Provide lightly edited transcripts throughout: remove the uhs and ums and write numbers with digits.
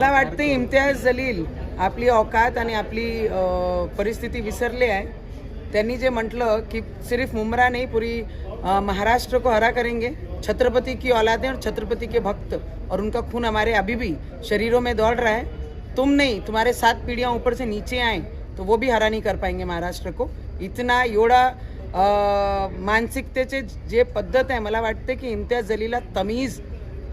मला वाटते इम्तियाज जलील आपली औकात आणि आपली परिस्थिती विसरले आहे। त्यांनी जे म्हटलं की सिर्फ मुमरा नहीं पूरी महाराष्ट्र को हरा करेंगे, छत्रपति की औलादें और छत्रपति के भक्त और उनका खून हमारे अभी भी शरीरों में दौड़ रहा है। तुम नहीं, तुम्हारे 7 पीढ़ियां ऊपर से नीचे आए तो वो भी हरा नहीं कर पाएंगे महाराष्ट्र को। इतना एवढा मानसिकतेचे जे पद्धत आहे, मला वाटते की इम्तियाज जलीलला तमीज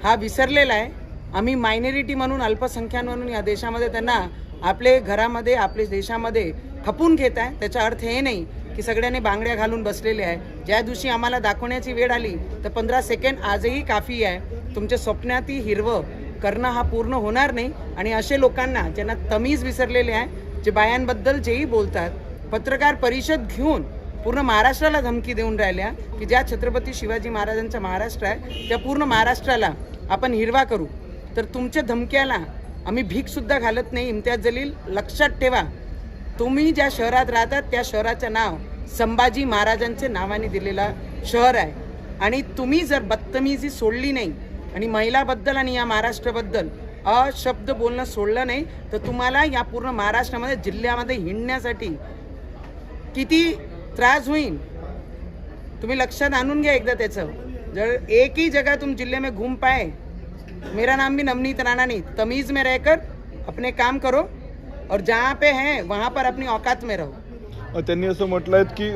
हा विसरलेला आहे। आम्ही मायनॉरिटी म्हणून, अल्पसंख्याक म्हणून या देशामध्ये त्यांना आपले घरामध्ये, आपल्या देशामध्ये खपून घेत आहे। त्याचा अर्थ हे नाही की सगळ्यांनी बांगड्या घालून बसलेले आहे। ज्या दिवशी आम्हाला दाखवण्याची वेळ आली तर 15 सेकंड आजही काफी आहे। तुमच्या स्वप्नातही हिरवं करणं हा पूर्ण होणार नाही। आणि असे लोकांना ज्यांना तमीज विसरलेले आहे, जे बायांबद्दल जेही बोलतात, पत्रकार परिषद घेऊन पूर्ण महाराष्ट्राला धमकी देऊन राहिल्या की ज्या छत्रपती शिवाजी महाराजांचा महाराष्ट्र आहे त्या पूर्ण महाराष्ट्राला आपण हिरवा करू, तर तुमच्या धमक्याला आम्ही भीक सुद्धा घालत नाही। इम्तियाज जलील, लक्षात ठेवा, तुम्ही ज्या शहरात राहतात त्या शहराचं नाव संभाजी महाराजांचे नावाने दिलेला शहर आहे। आणि तुम्ही जर बदतमीजी सोडली नाही आणि महिलाबद्दल आणि या महाराष्ट्राबद्दल अशब्द बोलणं सोडलं नाही तर तुम्हाला या पूर्ण महाराष्ट्रामध्ये, जिल्ह्यामध्ये हिंडण्यासाठी किती त्रास होईल तुम्ही लक्षात आणून घ्या एकदा त्याचं। जर एक ही जगह तुम जिले में घूम पाए, मेरा नाम भी नवनीत राणा नहीं, तमीज में रहकर अपने काम करो और जहाँ पे हैं वहाँ पर अपनी औकात में रहो। त्यांनी असं म्हटलंय की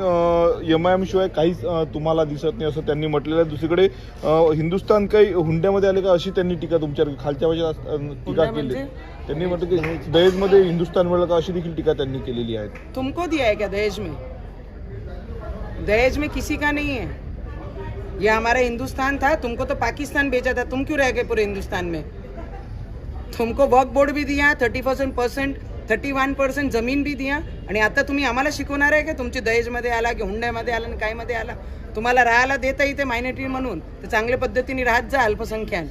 MIM शिवाय काहीच तुम्हाला दिसत नाही असं त्यांनी म्हटलेलं आहे। दुसरीकडे हिंदुस्थान काही हुंड्यामध्ये आले का अशी त्यांनी टीका तुमच्यावर खालच्या भाषेत टीका केली। त्यांनी म्हटलं की दहेजमध्ये हिंदुस्थान मिळालं का अशी देखील टीका त्यांनी केलेली आहे। तुमको दिया है क्या दहेज में? दहेज में किसी का नहीं है। ये हमारा हिंदुस्तान था, तुमको तो पाकिस्तान भेजा था, तुम क्यों रह गए पूरे हिंदुस्तान में? तुमको वक्फ बोर्ड भी दिया, 31% जमीन भी दिया, आणि आता तुम्ही आम्हाला शिकवणार आहे का तुमची दहेजमध्ये आला की हुंड्यामध्ये आला आणि काय मध्ये आला? तुम्हाला राहायला देता इथे मायनॉरिटी म्हणून तर चांगल्या पद्धतीने राहत जा अल्पसंख्याक।